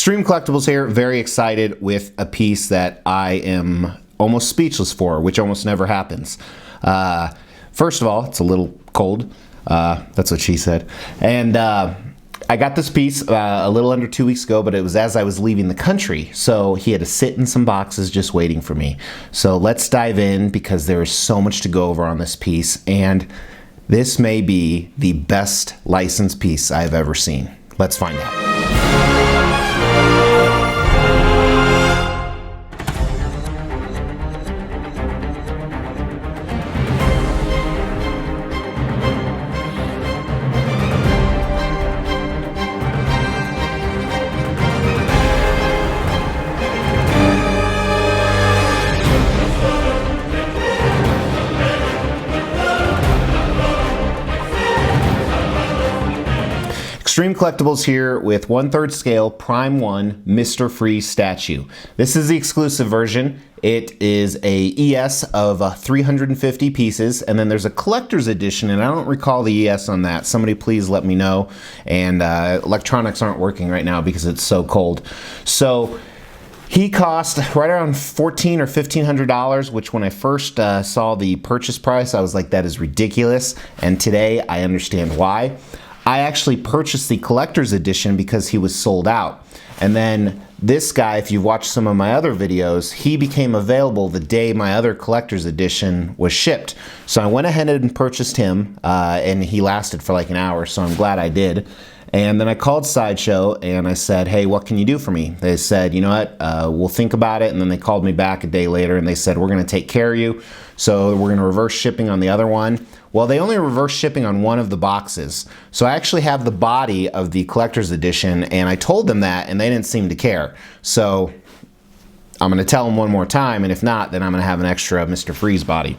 Extreme Collectibles here, very excited with a piece that I am almost speechless for, which almost never happens. First of all, it's a little cold. That's what she said. And I got this piece a little under 2 weeks ago, but it was as I was leaving the country. So he had to sit in some boxes just waiting for me. So let's dive in because there is so much to go over on this piece. And this may be the best licensed piece I've ever seen. Let's find out. Extreme Collectibles here with 1/3 scale Prime 1 Mr. Freeze statue. This is the exclusive version. It is a ES of 350 pieces, and then there's a collector's edition, and I don't recall the ES on that. Somebody please let me know. And electronics aren't working right now because it's so cold. So he cost right around $1,400 or $1,500, which when I first saw the purchase price, I was like, that is ridiculous. And today I understand why. I actually purchased the collector's edition because he was sold out. And then this guy, if you've watched some of my other videos, he became available the day my other collector's edition was shipped. So I went ahead and purchased him, and he lasted for like an hour, so I'm glad I did. And then I called Sideshow and I said, hey, what can you do for me? They said, you know what, we'll think about it. And then they called me back a day later and they said, we're gonna take care of you. So we're gonna reverse shipping on the other one. Well, they only reverse shipping on one of the boxes. So I actually have the body of the collector's edition, and I told them that and they didn't seem to care. So I'm gonna tell them one more time, and if not, then I'm gonna have an extra Mr. Freeze body.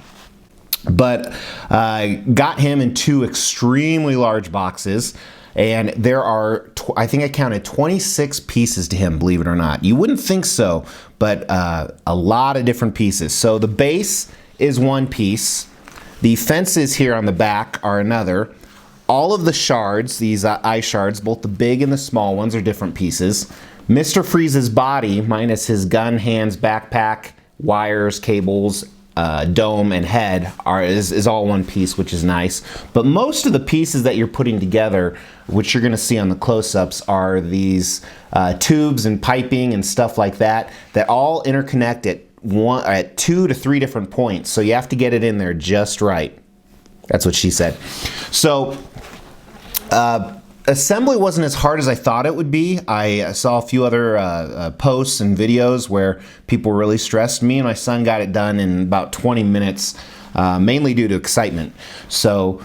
But I got him in two extremely large boxes. And there are, I think I counted 26 pieces to him, believe it or not. You wouldn't think so, but a lot of different pieces. So the base is one piece. The fences here on the back are another. All of the shards, these eye shards, both the big and the small ones, are different pieces. Mr. Freeze's body, minus his gun, hands, backpack, wires, cables, dome and head is all one piece, which is nice. But most of the pieces that you're putting together, which you're going to see on the close-ups, are these tubes and piping and stuff like that all interconnect at 2 to 3 different points. So you have to get it in there just right. That's what she said. So assembly wasn't as hard as I thought it would be. I saw a few other posts and videos where people really stressed me, and my son got it done in about 20 minutes, mainly due to excitement. So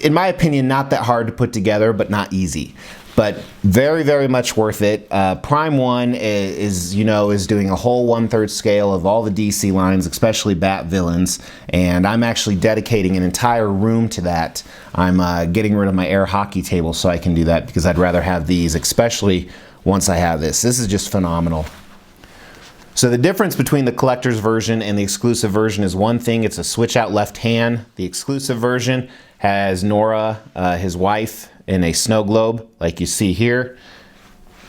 in my opinion, not that hard to put together, but not easy. But very, very much worth it. Prime 1 is doing a whole 1/3 scale of all the DC lines, especially Bat villains, and I'm actually dedicating an entire room to that. I'm getting rid of my air hockey table so I can do that because I'd rather have these, especially once I have this. This is just phenomenal. So the difference between the collector's version and the exclusive version is one thing, it's a switch out left hand. The exclusive version has Nora, his wife, in a snow globe like you see here,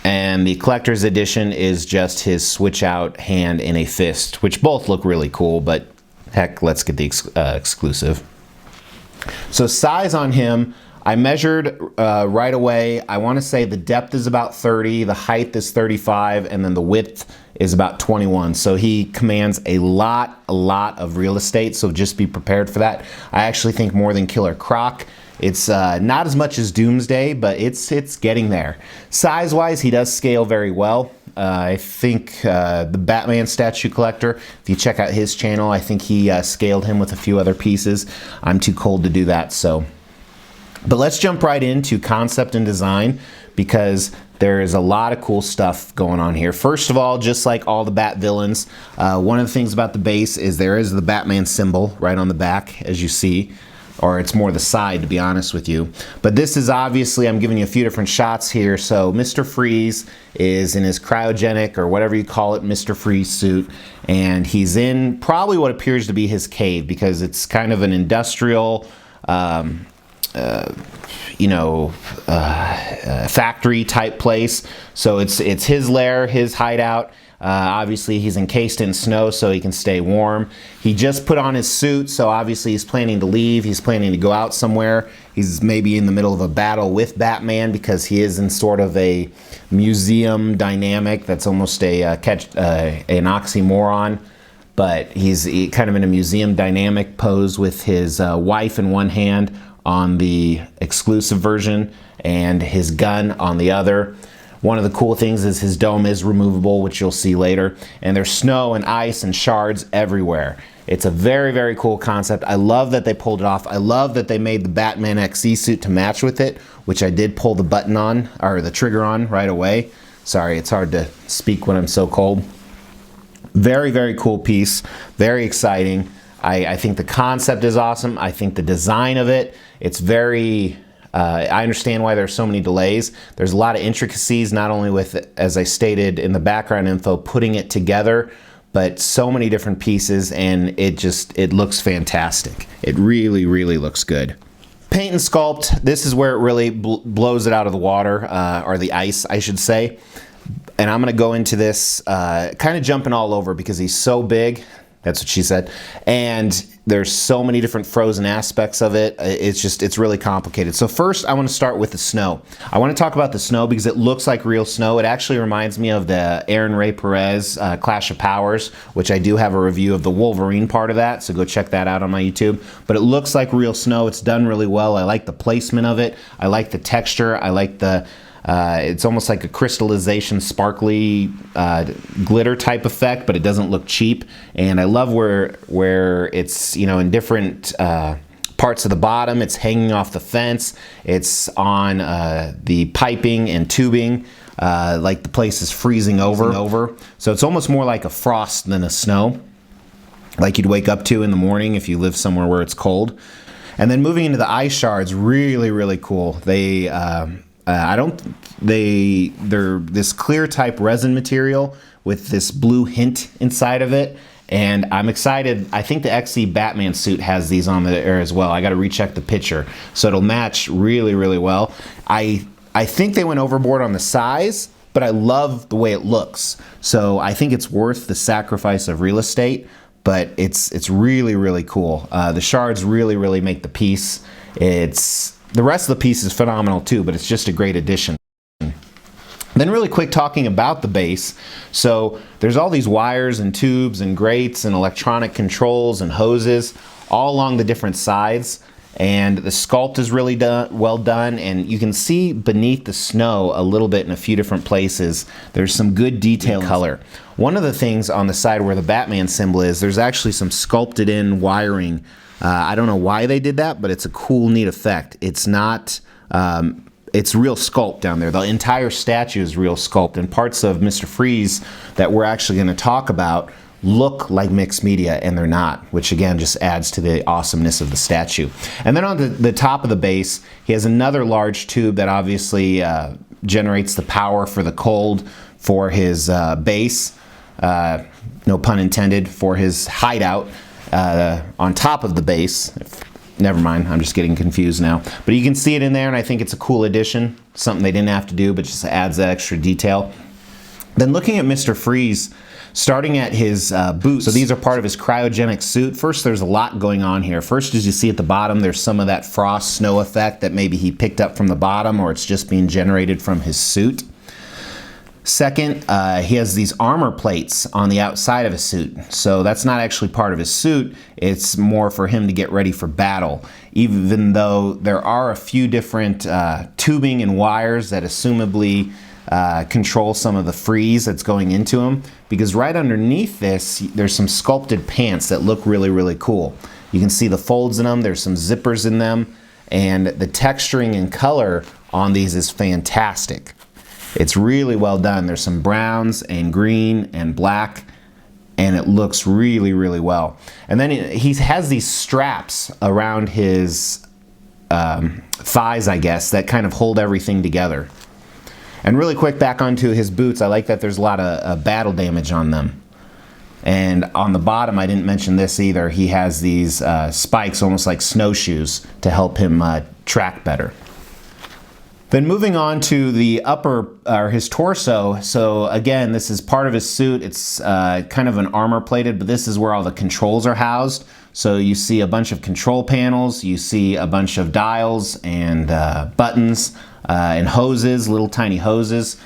and the collector's edition is just his switch out hand in a fist, which both look really cool, but heck, let's get the exclusive. So size on him, I measured right away. I want to say the depth is about 30, the height is 35, and then the width is about 21. So he commands a lot of real estate, so just be prepared for that. I actually think more than Killer Croc. It's not as much as Doomsday, but it's getting there. Size-wise, he does scale very well. I think the Batman statue collector, if you check out his channel, I think he scaled him with a few other pieces. I'm too cold to do that, so. But let's jump right into concept and design because there is a lot of cool stuff going on here. First of all, just like all the Bat villains, one of the things about the base is there is the Batman symbol right on the back, as you see. Or it's more the side, to be honest with you. But this is obviously, I'm giving you a few different shots here. So Mr. Freeze is in his cryogenic, or whatever you call it, Mr. Freeze suit. And he's in probably what appears to be his cave, because it's kind of an industrial you know, factory type place. So it's his lair, his hideout. Obviously he's encased in snow so he can stay warm. He just put on his suit, so obviously he's planning to leave. He's planning to go out somewhere. He's maybe in the middle of a battle with Batman, because he is in sort of a museum dynamic that's almost an oxymoron. But he's kind of in a museum dynamic pose with his wife in one hand on the exclusive version and his gun on the other. One of the cool things is his dome is removable, which you'll see later. And there's snow and ice and shards everywhere. It's a very, very cool concept. I love that they pulled it off. I love that they made the Batman XE suit to match with it, which I did pull the button on, or the trigger on right away. Sorry, it's hard to speak when I'm so cold. Very, very cool piece. Very exciting. I think the concept is awesome. I think the design of it, it's very... I understand why there's so many delays. There's a lot of intricacies, not only with, as I stated in the background info, putting it together, but so many different pieces, and it looks fantastic. It really, really looks good. Paint and sculpt, this is where it really blows it out of the water, or the ice, I should say. And I'm gonna go into this kind of jumping all over because he's so big. That's what she said. And there's so many different frozen aspects of it. It's really complicated. So first, I want to start with the snow. I want to talk about the snow because it looks like real snow. It actually reminds me of the Aaron Ray Perez Clash of Powers, which I do have a review of the Wolverine part of that, so go check that out on my YouTube. But it looks like real snow. It's done really well. I like the placement of it. I like the texture. I like the... it's almost like a crystallization, sparkly glitter type effect, but it doesn't look cheap. And I love where it's, you know, in different parts of the bottom. It's hanging off the fence. It's on the piping and tubing. Like the place is freezing over. So it's almost more like a frost than a snow, like you'd wake up to in the morning if you live somewhere where it's cold. And then moving into the ice shards, really, really cool. They're this clear type resin material with this blue hint inside of it, and I'm excited. I think the XE Batman suit has these on there as well. I got to recheck the picture, so it'll match really, really well. I think they went overboard on the size, but I love the way it looks. So I think it's worth the sacrifice of real estate, but it's really, really cool. The shards really, really make the piece. The rest of the piece is phenomenal too, but it's just a great addition. Then really quick talking about the base. So there's all these wires and tubes and grates and electronic controls and hoses all along the different sides. And the sculpt is really well done, and you can see beneath the snow a little bit in a few different places. There's some good detail and color. One of the things on the side where the Batman symbol is, there's actually some sculpted in wiring. I don't know why they did that, but it's a cool, neat effect. It's not, it's real sculpt down there. The entire statue is real sculpt, and parts of Mr. Freeze that we're actually going to talk about look like mixed media, and they're not, which again just adds to the awesomeness of the statue. And then on the top of the base, he has another large tube that obviously generates the power for the cold for his base, no pun intended, for his hideout. On top of the base. Never mind, I'm just getting confused now. But you can see it in there, and I think it's a cool addition. Something they didn't have to do, but just adds that extra detail. Then looking at Mr. Freeze, starting at his boots. So these are part of his cryogenic suit. First, there's a lot going on here. First, as you see at the bottom, there's some of that frost snow effect that maybe he picked up from the bottom, or it's just being generated from his suit. Second, he has these armor plates on the outside of his suit. So that's not actually part of his suit. It's more for him to get ready for battle. Even though there are a few different tubing and wires that assumably control some of the freeze that's going into him. Because right underneath this, there's some sculpted pants that look really, really cool. You can see the folds in them. There's some zippers in them. And the texturing and color on these is fantastic. It's really well done. There's some browns and green and black, and it looks really, really well. And then he has these straps around his thighs, I guess, that kind of hold everything together. And really quick, back onto his boots, I like that there's a lot of battle damage on them. And on the bottom, I didn't mention this either, he has these spikes, almost like snowshoes, to help him track better. Then moving on to the upper, or his torso. So again, this is part of his suit. It's kind of an armor plated, but this is where all the controls are housed. So you see a bunch of control panels, you see a bunch of dials and buttons and hoses, little tiny hoses.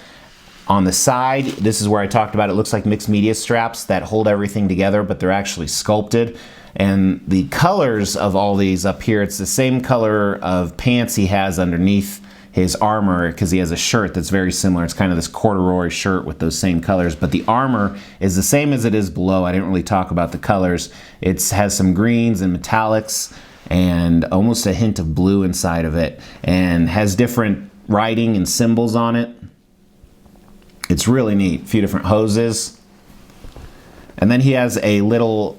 On the side, this is where I talked about it looks like mixed media straps that hold everything together, but they're actually sculpted. And the colors of all these up here, it's the same color of pants he has underneath his armor, because he has a shirt that's very similar. It's kind of this corduroy shirt with those same colors, but the armor is the same as it is below. I didn't really talk about the colors. It has some greens and metallics and almost a hint of blue inside of it, and has different writing and symbols on it. It's really neat. A few different hoses. And then he has a little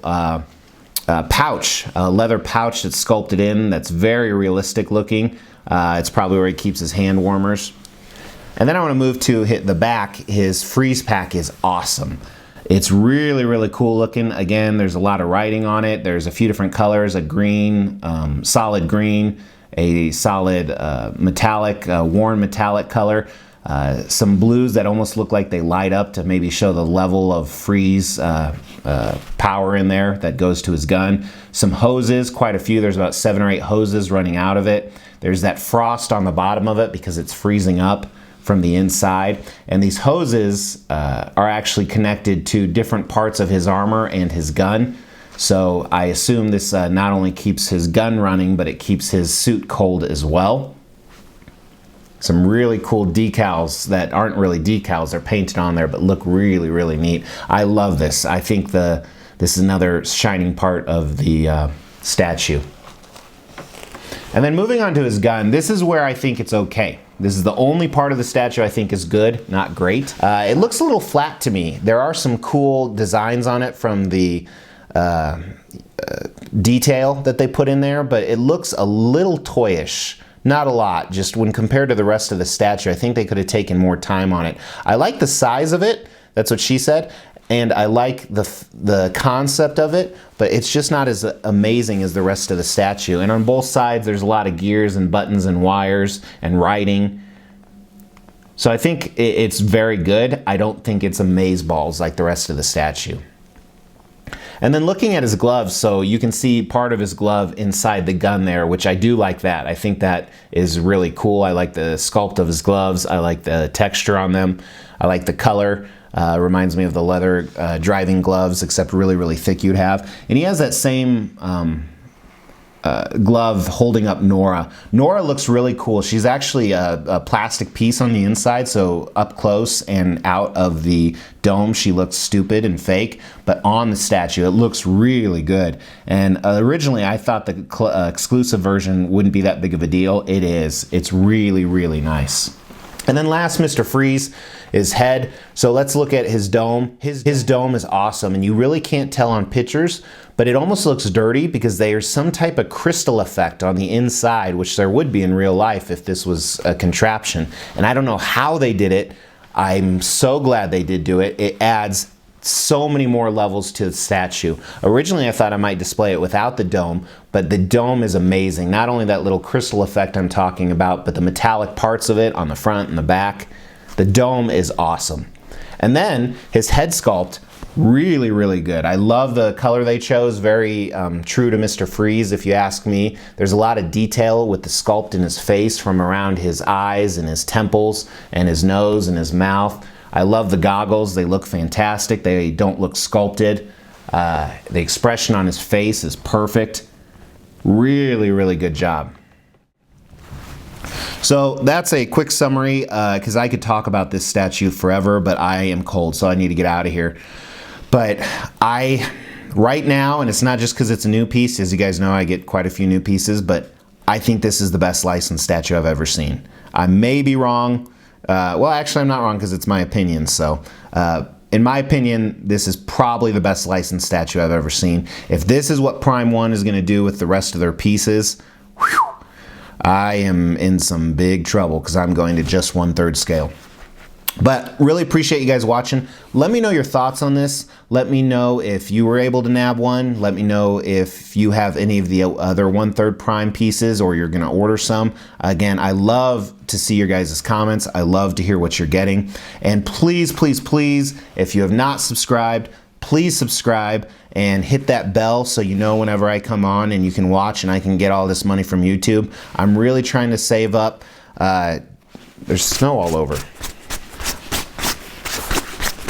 pouch, a leather pouch that's sculpted in, that's very realistic looking. It's probably where he keeps his hand warmers. And then I want to move to hit the back. His freeze pack is awesome. It's really, really cool looking. Again, there's a lot of writing on it. There's a few different colors, a green, solid green, a solid metallic, worn metallic color. Some blues that almost look like they light up to maybe show the level of freeze power in there that goes to his gun. Some hoses, quite a few. There's about 7 or 8 hoses running out of it. There's that frost on the bottom of it because it's freezing up from the inside. And these hoses are actually connected to different parts of his armor and his gun. So I assume this not only keeps his gun running, but it keeps his suit cold as well. Some really cool decals that aren't really decals, they're painted on there, but look really, really neat. I love this. I think this is another shining part of the statue. And then moving on to his gun, this is where I think it's okay. This is the only part of the statue I think is good, not great. It looks a little flat to me. There are some cool designs on it from the detail that they put in there, but it looks a little toyish. Not a lot, just when compared to the rest of the statue, I think they could have taken more time on it. I like the size of it, that's what she said, and I like the concept of it, but it's just not as amazing as the rest of the statue. And on both sides, there's a lot of gears and buttons and wires and writing. So I think it's very good. I don't think it's amazeballs like the rest of the statue. And then looking at his gloves, so you can see part of his glove inside the gun there, which I do like that. I think that is really cool. I like the sculpt of his gloves. I like the texture on them. I like the color. Reminds me of the leather driving gloves, except really, really thick you'd have. And he has that same glove holding up Nora. Nora looks really cool. She's actually a plastic piece on the inside, so up close and out of the dome she looks stupid and fake, but on the statue it looks really good. And originally I thought the exclusive version wouldn't be that big of a deal. It is. It's really, really nice. And then last, Mr. Freeze, his head. So let's look at his dome. His dome is awesome, and you really can't tell on pictures, but it almost looks dirty because there's some type of crystal effect on the inside, which there would be in real life if this was a contraption. And I don't know how they did it. I'm so glad they did do it. It adds so many more levels to the statue. Originally I thought I might display it without the dome, but the dome is amazing. Not only that little crystal effect I'm talking about, but the metallic parts of it on the front and the back. The dome is awesome. And then his head sculpt, really, really good. I love the color they chose, very true to Mr. Freeze if you ask me. There's a lot of detail with the sculpt in his face from around his eyes and his temples and his nose and his mouth. I love the goggles. They look fantastic. They don't look sculpted. The expression on his face is perfect. Really, really good job. So that's a quick summary because I could talk about this statue forever, but I am cold, so I need to get out of here. But right now, and it's not just because it's a new piece, as you guys know, I get quite a few new pieces, but I think this is the best licensed statue I've ever seen. I may be wrong. Well, actually, I'm not wrong because it's my opinion. So, in my opinion, this is probably the best licensed statue I've ever seen. If this is what Prime One is going to do with the rest of their pieces, I am in some big trouble because I'm going to just 1/3 scale. But really appreciate you guys watching. Let me know your thoughts on this. Let me know if you were able to nab one. Let me know if you have any of the other 1/3 prime pieces or you're gonna order some. Again, I love to see your guys' comments. I love to hear what you're getting. And please, please, please, if you have not subscribed, please subscribe and hit that bell so you know whenever I come on and you can watch and I can get all this money from YouTube. I'm really trying to save up. There's snow all over.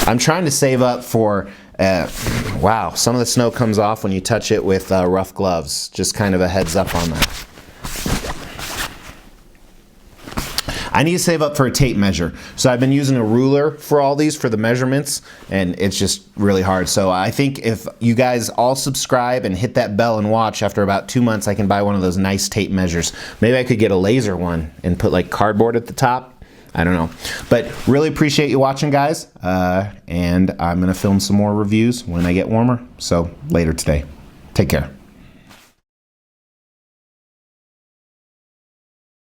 I'm trying to save up for, wow, some of the snow comes off when you touch it with rough gloves. Just kind of a heads up on that. I need to save up for a tape measure. So I've been using a ruler for all these for the measurements, and it's just really hard. So I think if you guys all subscribe and hit that bell and watch, after about 2 months, I can buy one of those nice tape measures. Maybe I could get a laser one and put like cardboard at the top. I don't know. But really appreciate you watching, guys. And I'm going to film some more reviews when I get warmer. So later today. Take care.